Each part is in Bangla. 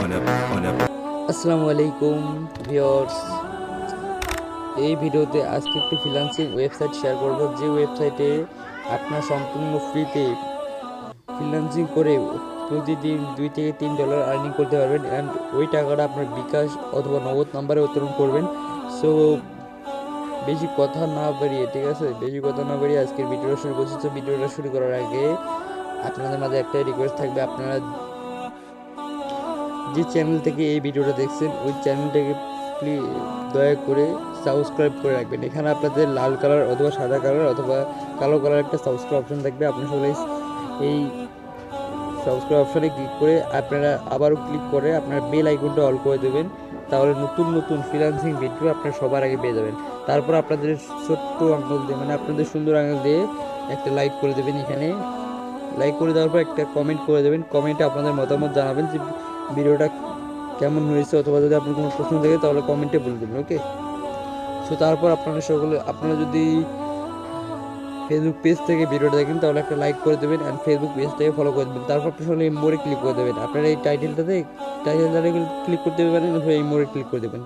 আসসালামু আলাইকুম ভিউয়ার্স, এই ভিডিওতে আজকে একটি ফ্রিল্যান্সিং ওয়েবসাইট শেয়ার করব, যে ওয়েবসাইটে আপনার সম্পূর্ণ ফ্রিতে ফ্রিল্যান্সিং করে প্রতিদিন $2 থেকে $3 আর্নিং করতে পারবেন। অ্যান্ড ওই টাকাটা আপনার বিকাশ অথবা নগদ নাম্বারে উত্তোলন করবেন। সো বেশি কথা না বাড়িয়ে, ঠিক আছে, বেশি কথা না বাড়িয়ে আজকের ভিডিওটা শুরু করছি। তো ভিডিওটা শুরু করার আগে আপনাদের মাঝে একটাই রিকোয়েস্ট থাকবে, আপনারা যে চ্যানেল থেকে এই ভিডিওটা দেখছেন ওই চ্যানেলটাকে প্লিজ দয়া করে সাবস্ক্রাইব করে রাখবেন। এখানে আপনাদের লাল কালার অথবা সাদা কালার অথবা কালো কালার একটা সাবস্ক্রাইব অপশন থাকবে। আপনি সবাই এই সাবস্ক্রাইব অপশানে ক্লিক করে আপনারা আবারও ক্লিক করে আপনার বেল আইকনটা অল করে দেবেন। তাহলে নতুন নতুন ফ্রিল্যান্সিং ভিডিও আপনারা সবার আগে পেয়ে যাবেন। তারপর আপনাদের ছোট্ট আঙুল দিয়ে, মানে আপনাদের সুন্দর আঙুল দিয়ে একটা লাইক করে দেবেন। এখানে লাইক করে দেওয়ার পর একটা কমেন্ট করে দেবেন। কমেন্টে আপনাদের মতামত জানাবেন যে ভিডিওটা কেমন হয়েছে, অথবা যদি আপনার কোনো প্রশ্ন থাকে তাহলে কমেন্টে বলে দেবেন। ওকে, সো তারপর আপনারা যদি ফেসবুক পেজ থেকে ভিডিওটা দেখেন তাহলে একটা লাইক করে দেবেন অ্যান্ড ফেসবুক পেজটাকে ফলো করে দেবেন। তারপর আপনি সঙ্গে এই মোড়ে ক্লিক করে দেবেন। আপনারা এই টাইটেলটাতে ক্লিক করতে পারেন অথবা এই মোড়ে ক্লিক করে দেবেন।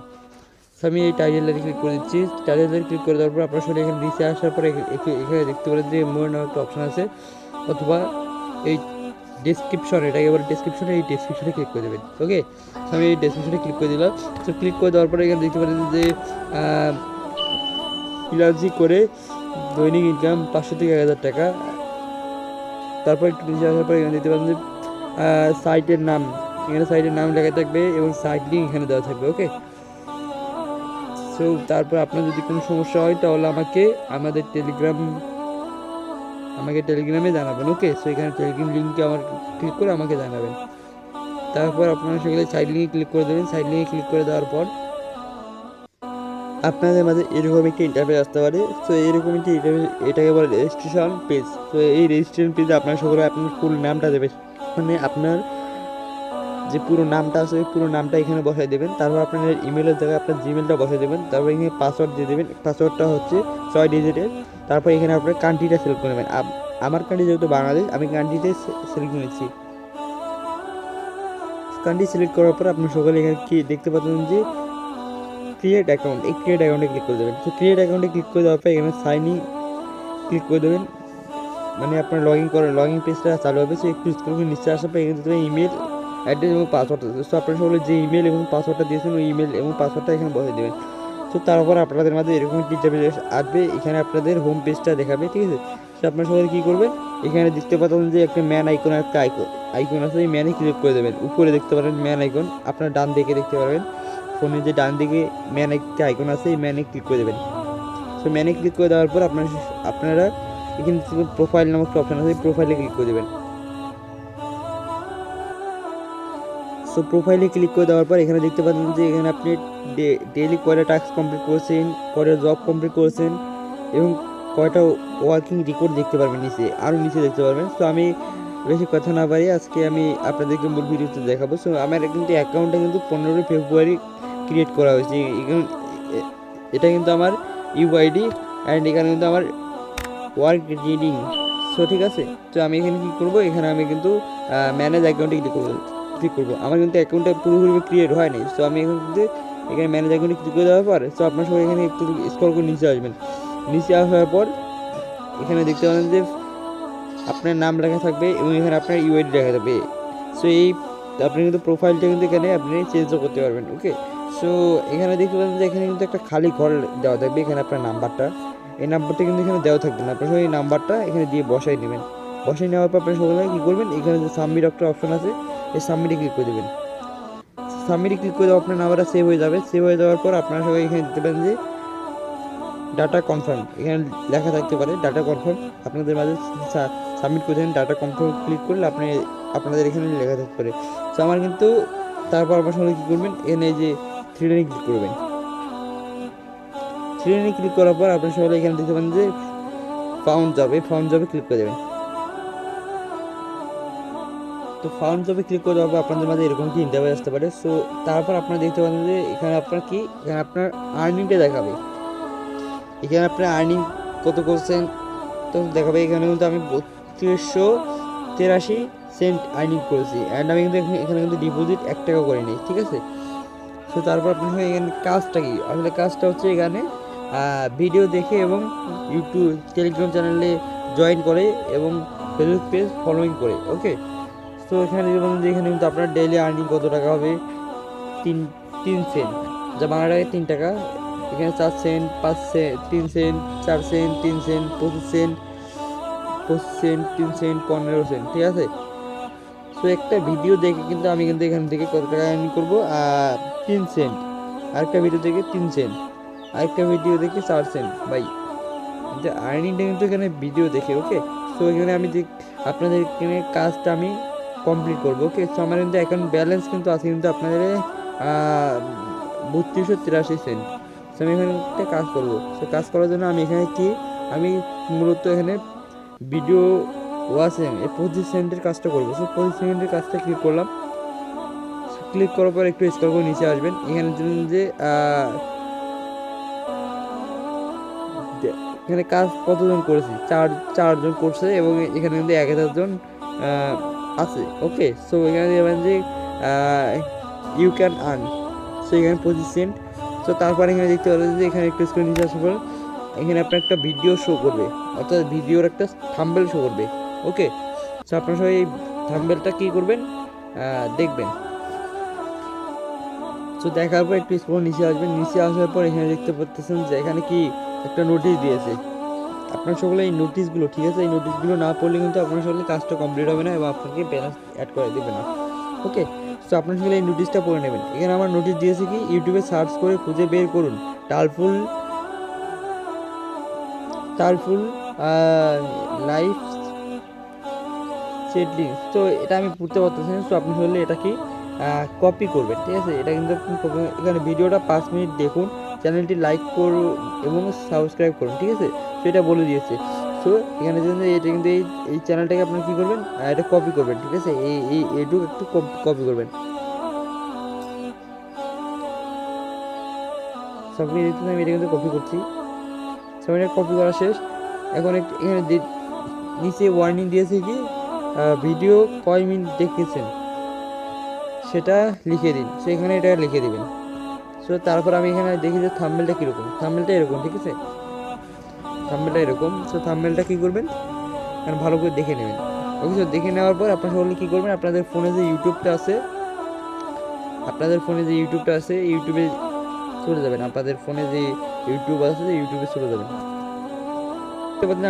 আমি এই টাইটেলটাতে ক্লিক করে দিচ্ছি। টাইটেলটাতে ক্লিক করে দেওয়ার পর আপনার সঙ্গে এখানে নিচে আসার পরে এখানে দেখতে পারেন যে মোড় নামে একটা অপশান আছে, অথবা এই ডেসক্রিপশন, এটাকে বলে ডেসক্রিপশনে, এই ডেসক্রিপশনে ক্লিক করে দেবেন। ওকে, আমি এই ডেসক্রিপশনে ক্লিক করে দিলাম। তো ক্লিক করে দেওয়ার পরে এখানে দেখতে পারেন যে ফ্রিল্যান্সিং করে দৈনিক ইনকাম 500 থেকে 1000 টাকা। তারপর একটু নিচে আসার পরে এখানে দেখতে পারেন যে সাইটের নাম, এখানে সাইটের নাম লেখা থাকবে এবং সাইট লিঙ্ক এখানে দেওয়া থাকবে। ওকে, সো তারপর আপনার যদি কোনো সমস্যা হয় তাহলে আমাদের টেলিগ্রামে জানাবেন। ওকে, সো এখানে টেলিগ্রাম লিঙ্কে ক্লিক করে আমাকে জানাবেন। তারপর আপনারা সেখানে সাইড লিঙ্কে ক্লিক করে দেবেন। সাইড লিঙ্কে ক্লিক করে দেওয়ার পর আপনাদের মাঝে এরকম একটি ইন্টারফেস আসতে পারে। সো এরকম একটি ইন্টারফেস, এটাকে বলে রেজিস্ট্রেশন পেজ। তো এই রেজিস্ট্রেশন পেজে আপনার সকলে আপনার ফুল নামটা দেবেন, মানে আপনার যে পুরো নামটা আছে ওই পুরো নামটা এখানে বসাই দেবেন। তারপর আপনার ইমেলের জায়গায় আপনার জিমেলটা বসাই দেবেন। তারপর এখানে পাসওয়ার্ড দিয়ে দেবেন। পাসওয়ার্ডটা হচ্ছে 6 ডিজিটের। তারপর এখানে আপনার কান্ট্রিটা সিলেক্ট করে নেবেন। আমার কান্ট্রি যেহেতু বাংলাদেশ, আমি কান্ট্রিতে সিলেক্ট করেছি। কান্ট্রি সিলেক্ট করার পর আপনি সকলে এখানে কি দেখতে পাচ্ছেন যে ক্রিয়েট অ্যাকাউন্ট, এই ক্রিয়েট অ্যাকাউন্টে ক্লিক করে দেবেন। তো ক্রিয়েট অ্যাকাউন্টে ক্লিক করে দেওয়ার পর এখানে সাইন ইন ক্লিক করে দেবেন, মানে আপনার লগ ইন পেজটা চালু হবে। সো একটু স্ক্রল করে নিচে আসার পর এখানে দেবেন ইমেল অ্যাড্রেস এবং পাসওয়ার্ড। সো আপনার সকলে যে ইমেল এবং পাসওয়ার্ডটা দিয়েছেন ওই ইমেল এবং পাসওয়ার্ডটা এখানে বসিয়ে দেবেন। তো তারপর আপনাদের মাঝে এরকম ইন্টারফেস আসবে, এখানে আপনাদের হোম পেজটা দেখাবে। ঠিক আছে, তো আপনার সকলে কী করবেন, এখানে দেখতে পাচ্ছেন যে একটা ম্যান আইকন, একটা আইকন আছে, এই ম্যানে ক্লিক করে দেবেন। উপরে দেখতে পারেন ম্যান আইকন, আপনার ডান দিকে দেখতে পারবেন ফোনের যে ডান দিকে ম্যান একটা আইকন আছে, এই ম্যানে ক্লিক করে দেবেন। সো ম্যানে ক্লিক করে দেওয়ার পর আপনারা এখানে প্রোফাইল নামক একটা অপশান আছে, প্রোফাইলে ক্লিক করে দেবেন। সো প্রোফাইলে ক্লিক করে দেওয়ার পর এখানে দেখতে পাচ্ছেন যে এখানে আপনি ডেইলি কয়টা টাস্ক কমপ্লিট করেছেন, কয়টা জব কমপ্লিট করেছেন এবং কয়টা ওয়ার্কিং রেকর্ড দেখতে পারবেন নিচে দেখতে পারবেন। সো আমি বেশি কথা না বাড়িয়ে আজকে আমি আপনাদেরকে মূল ভিডিওতে দেখাবো। সো আমার কিন্তু অ্যাকাউন্টটা কিন্তু 15 ফেব্রুয়ারি ক্রিয়েট করা হয়েছে। এটা কিন্তু আমার ইউআইডি অ্যান্ড এখানে কিন্তু আমার ওয়ার্ক রিডিং। সো ঠিক আছে, তো আমি এখানে কী করবো, এখানে আমি কিন্তু ম্যানেজ অ্যাকাউন্টে ক্লিক করবো। আমার কিন্তু অ্যাকাউন্টটা পুরোপুরি ক্রিয়েট হয়নি। সো আমি এখানে ম্যানেজ অ্যাকাউন্টে ক্লিক করে দেওয়ার পর সো আপনার সবাই এখানে একটু স্ক্রল করে নিচে আসবেন। নিচে আসার পর এখানে দেখতে পাবেন যে আপনার নাম লেখা থাকবে এবং এখানে আপনার ইউআইডি লেখা থাকবে। সো আপনি কিন্তু প্রোফাইলটা কিন্তু এখানে আপনি চেঞ্জও করতে পারবেন। ওকে, সো এখানে দেখতে পাচ্ছেন যে এখানে কিন্তু একটা খালি ঘর দেওয়া থাকবে। এখানে আপনার নাম্বারটা, এই নাম্বারটা কিন্তু এখানে দেওয়া থাকবে না, আপনার এই নাম্বারটা এখানে দিয়ে বসাই নেবেন। বসাই নেওয়ার পর আপনার সকালে কী করবেন, এখানে যে সাবমিট একটা অপশন আছে, এই সাবমিটে ক্লিক করে দেবেন। সাবমিটে ক্লিক করে দেওয়া আপনার নাম্বারটা সেভ হয়ে যাবে। সেভ হয়ে যাওয়ার পর আপনার সবাই এখানে দেখতে পারেন যে ডাটা কনফার্ম, এখানে লেখা থাকতে পারে ডাটা কনফার্ম। আপনাদের মাঝে সাবমিট করে দেন, ডাটা কনফার্ম ক্লিক করলে আপনাদের এখানে লেখা থাকতে পারে। তো আমার কিন্তু তারপর আপনার সঙ্গে কী করবেন, এখানে এই যে থ্রি লাইনে ক্লিক করবেন। থ্রি লাইনে ক্লিক করার পর আপনার সবাই এখানে দেখতে পারেন যে ফাউন্ড জবে ক্লিক করে দেবেন। তো ফাউন্ড জবে ক্লিক করে দেওয়ার পর আপনাদের মাঝে এরকম কি ইন্টারভিউ আসতে পারে। সো তারপর আপনারা দেখতে পাবেন যে এখানে আপনার আর্নিংটা দেখাবে। এখানে আপনার আর্নিং কত করছেন তো দেখাবে। এখানে কিন্তু আমি 3283 সেন্ট আর্নিং করেছি অ্যান্ড আমি কিন্তু এখানে কিন্তু ডিপোজিট 1 টাকা করিনি, ঠিক আছে। সো তারপর আপনার এখানে কাজটা কি, আসলে কাজটা হচ্ছে এখানে ভিডিও দেখে এবং ইউটিউব টেলিগ্রাম চ্যানেলে জয়েন করে এবং ফেসবুক পেজ ফলোইং করে, ওকে। সো এখানে যদি বলেন যে এখানে কিন্তু আপনার ডেইলি আর্নিং কত টাকা হবে, 3 সেন্ট, যা বাংলা টাকায় 3 টাকা। এখানে 4 cent, 5 cent, 3 cent, 4 cent, 3 cent, 25 cent, 3 cent, 15 cent, ঠিক আছে। সো একটা ভিডিও দেখে কিন্তু আমি কিন্তু এখান থেকে কত টাকা আর্নিং করবো, 3 সেন্ট। আরেকটা ভিডিও দেখে 3 সেন্ট, আরেকটা ভিডিও দেখে 4 সেন্ট বাই। আর্নিংটা কিন্তু এখানে ভিডিও দেখে, ওকে। সো এখানে আমি যে আপনাদের এখানে কাজটা আমি কমপ্লিট করবো, ওকে। সো আমার কিন্তু অ্যাকাউন্ট ব্যালেন্স কিন্তু আছে কিন্তু আপনাদের 3283 সেন্ট। সো আমি এখানে একটা কাজ করবো। সো কাজ করার জন্য আমি এখানে কি, আমি মূলত এখানে ভিডিও ওয়াচিং এই 25 সেকেন্ডের কাজটা করবো। সো 25 সেকেন্ডের কাজটা ক্লিক করলাম। ক্লিক করার পর একটু স্ক্রল করে নিচে আসবেন, এখানে যে এখানে কাজ কতজন করেছি, চারজন করছে এবং এখানে কিন্তু 1000 জন আছে, ওকে। সো এখানে দেখবেন যে ইউ ক্যান আর্ন, সো এখানে 25 সেন্ট। সো তারপর এখানে দেখতে পাবেন যে এখানে একটু স্ক্রিন নিচে আসার পর এখানে আপনার একটা ভিডিও শো করবে, অর্থাৎ ভিডিওর একটা থাম্বনেল শো করবে, ওকে। সো আপনার সবাই এই থাম্বনেলটা কী করবেন, দেখবেন। সো দেখার পর একটু স্ক্রল নিচে আসবেন, নিচে আসার পর এখানে দেখতে পাচ্ছেন যে এখানে কি একটা নোটিশ দিয়েছে। আপনার সকলে এই নোটিশগুলো, ঠিক আছে, এই নোটিশগুলো না পড়লে কিন্তু আপনার সকলে কাজটা কমপ্লিট হবে না এবং আপনাকে ব্যালেন্স অ্যাড করে দেবে না, ওকে। সো আপনার সকলে এই নোটিশটা পড়ে নেবেন। এখানে আমার নোটিশ দিয়েছে কি, ইউটিউবে সার্চ করে খুঁজে বের করুন টালফুল লাইফ সেটলিংস। তো এটা আমি পড়তে পারতেছি না। সো আপনি হলে এটা কি কপি করবেন, ঠিক আছে। এটা কিন্তু আপনি এখানে ভিডিওটা 5 মিনিট দেখুন, চ্যানেলটি লাইক করুন এবং সাবস্ক্রাইব করুন, ঠিক আছে। সো এটা বলে দিয়েছে। সো এখানে জন্য এটা কিন্তু এই চ্যানেলটাকে আপনি কী করবেন, এটা কপি করবেন, ঠিক আছে। এইটুকু একটু কপি করবেন। সো আপনি দেখতে আমি এটা কিন্তু কপি করছি। সো এটা কপি করা শেষ। এখন এখানে নিচে ওয়ার্নিং দিয়েছে কি, ভিডিও কয় মিনিট দেখেছেন সেটা লিখে দিন। সো এখানে এটা লিখে দিবেন। সো তারপর আমি এখানে দেখি যে থাম্বনেলটা কীরকম, থাম্বনেলটা এরকম, ঠিক আছে, থাম্বনেলটা এরকম। সো থাম্বনেলটা কী করবেন, কারণ ভালো করে দেখে নেবেন, ওকে। সো দেখে নেওয়ার পর আপনার সকলে কী করবেন, আপনাদের ফোনে যে ইউটিউবটা আছে, ইউটিউবে চলে যাবেন। আপনাদের ফোনে যে ইউটিউব আছে, ইউটিউবে চলে যাবেন।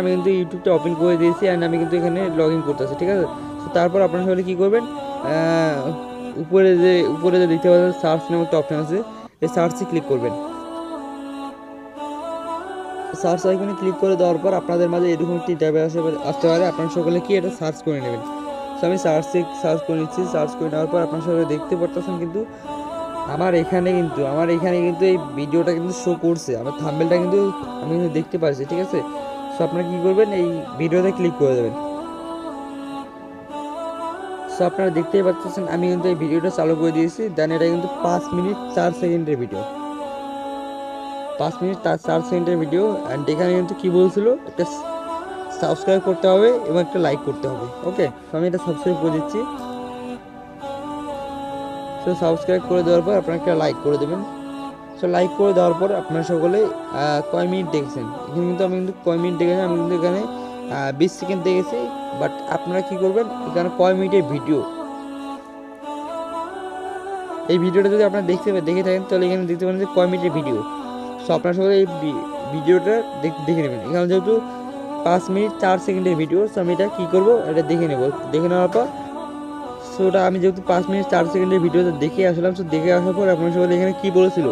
আমি কিন্তু ইউটিউবটা ওপেন করে দিয়েছি অ্যান্ড আমি কিন্তু এখানে লগ ইন করতেছি, ঠিক আছে। তো তারপর আপনার সকলে কী করবেন, উপরে যে দেখতে পাচ্ছেন সার্চ নামে একটা অপশান আছে, এই সার্চে ক্লিক করবেন। সার্চ আইকনে ক্লিক করে দেওয়ার পর আপনাদের মাঝে এরকম একটি ট্যাবে আসতে পারে। আপনার সকলে কি এটা সার্চ করে নেবেন। সো আমি সার্চ করে নিচ্ছি। সার্চ করে নেওয়ার পর আপনার সকলে দেখতে পারতেছেন কিন্তু আমার এখানে কিন্তু এই ভিডিওটা কিন্তু শো করছে, আমার থাম্বনেলটা কিন্তু আমি কিন্তু দেখতে পাচ্ছি, ঠিক আছে। সো আপনারা কী করবেন, এই ভিডিওতে ক্লিক করে দেবেন। সো আপনারা দেখতেই পাচ্ছেন আমি কিন্তু এই ভিডিওটা চালু করে দিয়েছি। দেন এটা কিন্তু 5 মিনিট 4 সেকেন্ডের ভিডিও, 5 মিনিট 4 সেকেন্ডের ভিডিও। অ্যান্ড এখানে কিন্তু কী বলছিল, একটা সাবস্ক্রাইব করতে হবে এবং একটা লাইক করতে হবে, ওকে। তো আমি এটা সাবস্ক্রাইব করে দিচ্ছি। সো সাবস্ক্রাইব করে দেওয়ার পর আপনারা একটা লাইক করে দেবেন। সো লাইক করে দেওয়ার পর আপনারা সকলে কয় মিনিট দেখেছেন, এখানে কিন্তু আমি কিন্তু কয় মিনিট দেখেছি, আমি কিন্তু এখানে 20 সেকেন্ড দেখেছি। বাট আপনারা কী করবেন, এখানে কয় মিনিটের ভিডিও, এই ভিডিওটা যদি আপনারা দেখে থাকেন তাহলে এখানে দেখতে পারেন যে কয় মিনিটের ভিডিও। সো আপনারা সকলে এই ভিডিওটা দেখে নেবেন। এখানে যেহেতু 5 মিনিট 4 সেকেন্ডের ভিডিও, সো আমি এটা কী করবো, এটা দেখে নেব। দেখে নেওয়ার পর সো ওটা আমি যেহেতু 5 মিনিট 4 সেকেন্ডের ভিডিওটা দেখে আসলাম, সো দেখে আসার পর আপনার সকলে এখানে কী বলেছিল,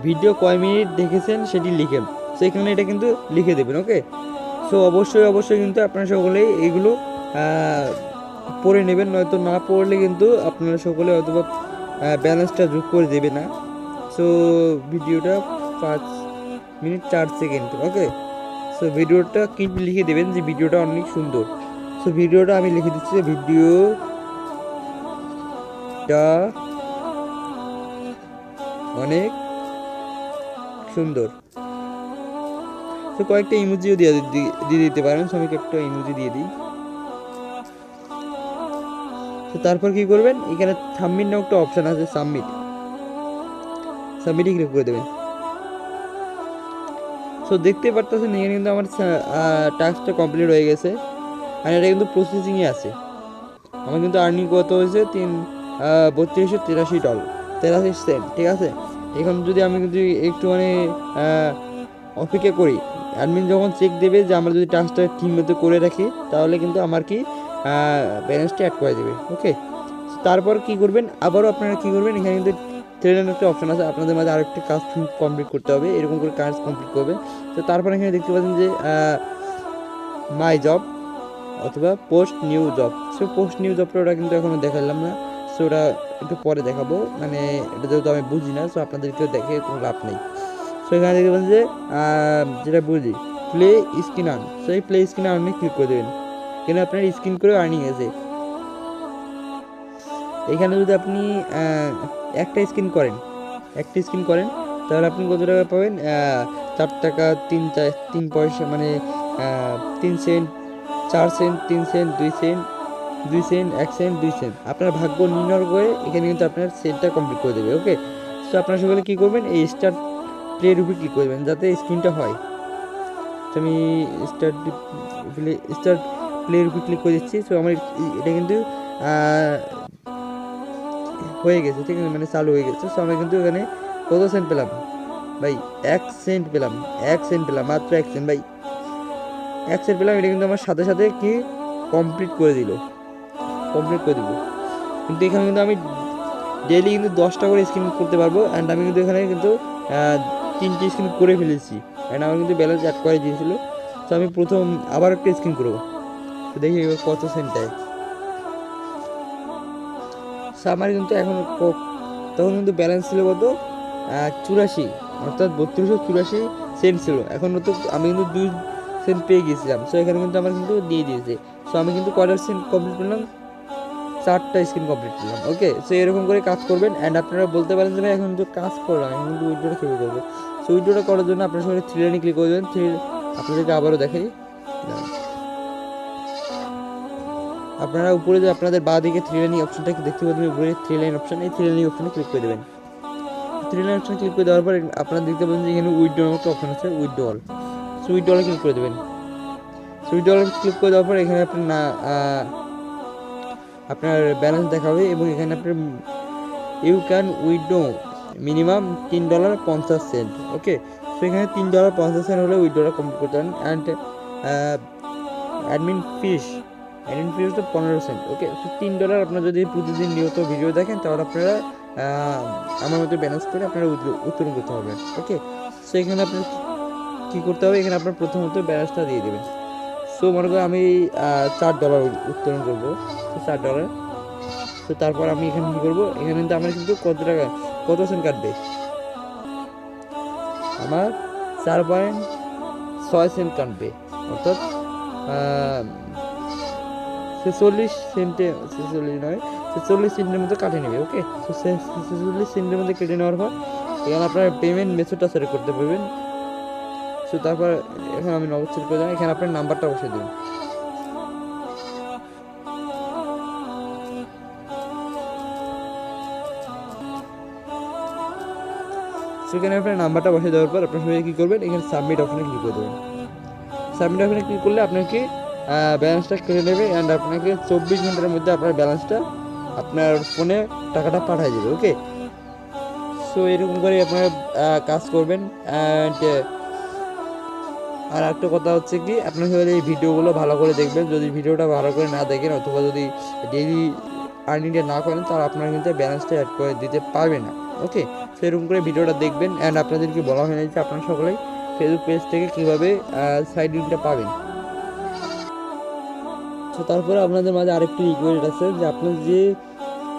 ভিডিও কয় মিনিট দেখেছেন সেটি লিখেন। সো এখানে এটা কিন্তু লিখে দেবেন, ওকে। সো অবশ্যই কিন্তু আপনারা সকলেই এইগুলো পড়ে নেবেন, নয়তো না পড়লে কিন্তু আপনারা সকলে হয়তো বা ব্যালেন্সটা যোগ করে দেবে না। সো ভিডিওটা 5 মিনিট 4 সেকেন্ড, ওকে। সো ভিডিওটা কিন্তু লিখে দেবেন যে ভিডিওটা অনেক সুন্দর। সো ভিডিওটা আমি লিখে দিচ্ছি যে ভিডিওটা অনেক সুন্দর। তো কয়েকটা ইমোজিও দিয়ে দিতে পারেন। সো আমি একটা ইমোজি দিয়ে দিই। তো তারপর কি করবেন, এখানে সাবমিট নাও একটা অপশান আছে, সাবমিটে ক্লিক করে দেবেন। সো দেখতে পারতেছেন এখানে কিন্তু আমার টাস্কটা কমপ্লিট হয়ে গেছে, আর এটা কিন্তু প্রসেসিংয়ে আছে। আমার কিন্তু আর্নিং কত হয়েছে, $3283 ঠিক আছে। এখন যদি আমি কিন্তু একটু মানে অপেক্ষা করি, অ্যাডমিন যখন চেক দেবে যে আমরা যদি টাস্কটা ঠিক মতো করে রাখি, তাহলে কিন্তু আমার কি ব্যালেন্সটা অ্যাড করে দেবে। ওকে, তারপর কি করবেন, আবারও আপনারা কি করবেন, এখানে কিন্তু ট্রেনের একটা অপশন আছে, আপনাদের মাঝে আরেকটি কাজ কমপ্লিট করতে হবে, এরকম করে কাজ কমপ্লিট করবে। তো তারপর এখানে দেখতে পাচ্ছেন যে মাই জব অথবা post new job. So post new জবটা ওটা কিন্তু এখনও দেখালাম না, সো ওটা একটু পরে দেখাবো, মানে এটা যেহেতু আমি বুঝি না, সো আপনাদেরকেও দেখে কোনো লাভ নেই। সো এখানে দেখতে পাচ্ছেন যে যেটা বুঝি প্লে স্ক্রিন আর্ন, সো এই প্লে স্ক্রিন আর্নে ক্লিক করে দেবেন, কেন আপনার স্ক্রিন করে আর্নিং আছে। এখানে যদি আপনি একটা স্ক্রিন করেন তাহলে আপনি কত টাকা পাবেন, 4 টাকা 3 পয়সা, মানে 3 cent, 4 cent, 3 cent, 2 cent, 2 cent, 1 cent, 2 cent, আপনার ভাগ্য নির্ণয় করে এখানে কিন্তু আপনার সেন্টটা কমপ্লিট করে দেবে। ওকে, সো আপনারা সকলে কী করবেন, এই স্টার্ট প্লের উপরে ক্লিক করবেন যাতে স্ক্রিনটা হয়। তো আমি স্টার্ট প্লের উপরে ক্লিক করে দিচ্ছি। সো আমার এটা কিন্তু হয়ে গেছে, ঠিক আছে, মানে চালু হয়ে গেছে। সো আমরা কিন্তু এখানে কত সেন্ট পেলাম ভাই, 1 সেন্ট পেলাম, মাত্র 1 সেন্ট ভাই, 1 সেন্ট পেলাম। এটা কিন্তু আমার সাথে সাথে কি কমপ্লিট করে দিব। কিন্তু এখানে কিন্তু আমি ডেইলি কিন্তু 10টা করে স্ক্রিন করতে পারবো, অ্যান্ড আমি কিন্তু এখানে কিন্তু 3টে স্ক্রিন করে ফেলেছি, অ্যান্ড আমার কিন্তু ব্যালেন্স অ্যাড করে দিয়েছিল। তো আমি প্রথম আবার একটা স্ক্রিন করবো, তো দেখি এবার কত সেন্ট দেয়। সো আমার কিন্তু এখন তখন কিন্তু ব্যালেন্স ছিল কত, 84, অর্থাৎ 3284 সেন্ট ছিল। এখন তো আমি কিন্তু 2 সেন্ট পেয়ে গিয়েছিলাম। সো এখানে কিন্তু আমার কিন্তু দিয়ে দিয়েছে। সো আমি কিন্তু কয়টা সেন্ট কমপ্লিট করলাম, 4টা স্ক্রিন কমপ্লিট করলাম। ওকে, সো এরকম করে কাজ করবেন। অ্যান্ড আপনারা বলতে পারেন যে ভাই এখন তো কাজ করলাম, এখন কিন্তু উইথড্রটা কীভাবে করবো। সো উইথড্রটা করার জন্য আপনার সঙ্গে 3 লাইনে ক্লিক করে দেবেন। আপনাদেরকে আবারও দেখাই, আপনারা উপরে যে আপনাদের বাঁ দিকে 3 লাইন অপশনটা দেখতে পাবেন, উপরে 3 লাইন অপশন, এই 3 লাইন অপশনে ক্লিক করে দেবেন। 3 লাইন অপশনে ক্লিক করে দেওয়ার পর আপনারা দেখতে পাবেন যে এখানে উইথড্র একটা অপশন আছে, উইথড্রল। সো উইথড্রলে ক্লিক করে দেবেন। সো উইথড্রলে ক্লিক করে দেওয়ার পর এখানে আপনার ব্যালেন্স দেখাবে, এবং এখানে আপনার you can withdraw minimum $3.50। Okay, so এখানে $3.50 হলে উইথড্রটা কমপ্লিট করতে পারেন। অ্যান্ড অ্যাডমিন ফিস হচ্ছে 15 সেন্ট। ওকে, সো $3 আপনারা যদি প্রতিদিন নিয়ত ভিডিও দেখেন, তাহলে আপনারা আমার মতো ব্যালেন্স করে আপনারা উত্তোলন করতে হবে। ওকে, সো এখানে আপনার কী করতে হবে, এখানে আপনার প্রথমত ব্যালেন্সটা দিয়ে দেবেন। সো মনে করি আমি $4 উত্তোলন করবো, তো $4। তো তারপর আমি এখানে কী করবো, এখানে কিন্তু আমার কিন্তু কত সেন্ট কাটবে, আমার 4.6 সেন্ট কাটবে, অর্থাৎ 46 সেন্টের মতো কাটে নেবে। ওকে, তো 46 সেন্টের মধ্যে কেটে নেওয়ার পর এখানে আপনার পেমেন্ট মেথডটা সিলেক্ট করতে পারবেন। সো তারপর এখন আমি নগদ সিলেক্ট করে দেবেন, এখানে আপনার নাম্বারটা বসিয়ে দেবেন। সেখানে আপনার নাম্বারটা বসিয়ে দেওয়ার পর আপনার সবাই কী করবেন, এখানে সাবমিট অপশনে ক্লিক করে দেবেন। সাবমিট অপশনে ক্লিক করলে আপনাকে ব্যালেন্সটা কেটে নেবে, অ্যান্ড আপনাকে 24 ঘন্টার মধ্যে আপনার ব্যালেন্সটা আপনার ফোনে টাকাটা পাঠিয়ে দেবে। ওকে, সো এরকম করে আপনারা কাজ করবেন। অ্যান্ড আর একটা কথা হচ্ছে কি, আপনার সবাই এই ভিডিওগুলো ভালো করে দেখবেন। যদি ভিডিওটা ভালো করে না দেখেন, অথবা যদি ডেইলি আর্নিংটা না করেন, তাহলে আপনারা কিন্তু ব্যালেন্সটা অ্যাড করে দিতে পারবে না। ওকে, সো এরকম করে ভিডিওটা দেখবেন। অ্যান্ড আপনাদেরকে বলা হয় না যে আপনারা সকলেই ফেসবুক পেজ থেকে কীভাবে সাইড লিঙ্কটা পাবেন। তো তারপরে আপনাদের মাঝে আরেকটি রিকোয়েস্ট আছে যে আপনার যে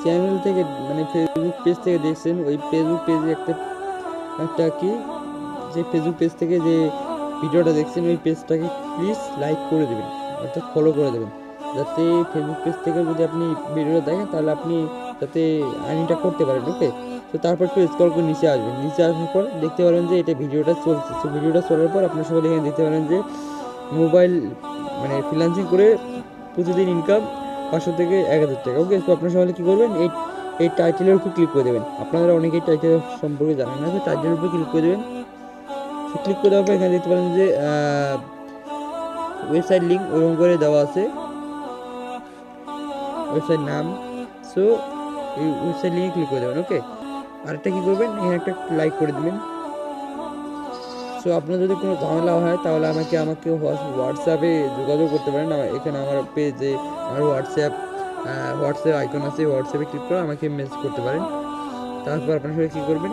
চ্যানেল থেকে, মানে ফেসবুক পেজ থেকে দেখছেন, ওই ফেসবুক পেজে একটা কি, যে ফেসবুক পেজ থেকে যে ভিডিওটা দেখছেন, ওই পেজটাকে প্লিজ লাইক করে দেবেন, অর্থাৎ ফলো করে দেবেন, যাতে ফেসবুক পেজ থেকে যদি আপনি ভিডিওটা দেখেন, তাহলে আপনি যাতে আর্নিংটা করতে পারেন। ওকে, তো তারপর একটু স্ক্রল করে নিচে আসবেন, নিচে আসার পর দেখতে পারেন যে এটা ভিডিওটা চলছে। তো ভিডিওটা চলার পর আপনার সবাই এখানে দেখতে পারেন যে মোবাইল, মানে ফ্রিল্যান্সিং করে প্রতিদিন ইনকাম 500 থেকে 1000 টাকা। ওকে, তো আপনারা সবাই কী করবেন, এই টাইটেলের উপর ক্লিক করে দেবেন। আপনারা অনেকেই টাইটেল সম্পর্কে জানেন না, তো টাইটেলের উপর ক্লিক করে দেবেন। তো ক্লিক করে দেওয়ার পর এখানে দেখতে পারেন যে ওয়েবসাইট লিঙ্ক ওরকম করে দেওয়া আছে, ওয়েবসাইট নাম। সো এই ওয়েবসাইট লিঙ্কে ক্লিক করে দেবেন। ওকে, আরেকটা কী করবেন, এখানে একটা লাইক করে দেবেন। সো আপনার যদি কোনো ঝামেলা হয় তাহলে আমাকে হোয়াটসঅ্যাপে যোগাযোগ করতে পারেন। এখানে আমার পেজে আমার হোয়াটসঅ্যাপ আইকন আছে, হোয়াটসঅ্যাপে ক্লিক করে আমাকে মেসেজ করতে পারেন। তারপর আপনার সাথে কী করবেন,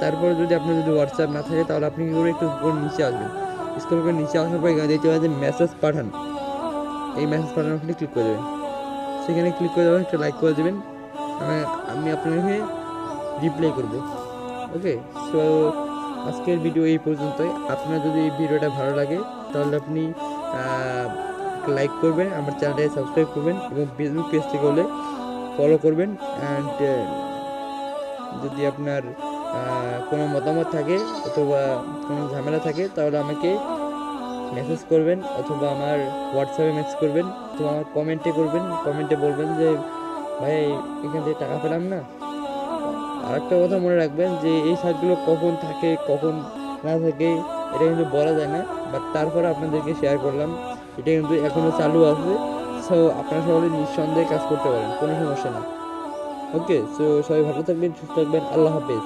তারপরে যদি আপনার হোয়াটসঅ্যাপ না থাকে তাহলে আপনি কী করবেন, একটু উপর নিচে আসবেন। স্ক্রল করে নিচে আসার পর এখানে দেখতে পাবেন যে মেসেজ পাঠান, এই মেসেজ পাঠানোর ওখানে ক্লিক করে দেবেন। সেখানে ক্লিক করে দেবেন, একটা লাইক করে দেবেন, আমি আপনাকে রিপ্লাই করব। ওকে, সো আজকের ভিডিও এই পর্যন্তই। আপনার যদি এই ভিডিওটা ভালো লাগে তাহলে আপনি লাইক করবেন, আমার চ্যানেলটাকে সাবস্ক্রাইব করবেন এবং ফেসবুক পেজ থেকে হলে ফলো করবেন। অ্যান্ড যদি আপনার কোনো মতামত থাকে অথবা কোনো ঝামেলা থাকে তাহলে আমাকে মেসেজ করবেন, অথবা আমার হোয়াটসঅ্যাপে মেসেজ করবেন, অথবা আমার কমেন্টে বলবেন যে ভাই এখান থেকে টাকা পেলাম না। আর একটা কথা মনে রাখবেন যে এই সাইটগুলো কখন থাকে কখন না থাকে এটা কিন্তু বলা যায় না, বাট তারপরে আপনাদেরকে শেয়ার করলাম, এটা কিন্তু এখনও চালু আছে। সো আপনারা সবাই নিঃসন্দেহে কাজ করতে পারেন, কোনো সমস্যা নেই। ওকে, সো সবাই ভালো থাকবেন, সুস্থ থাকবেন, আল্লাহ হাফেজ।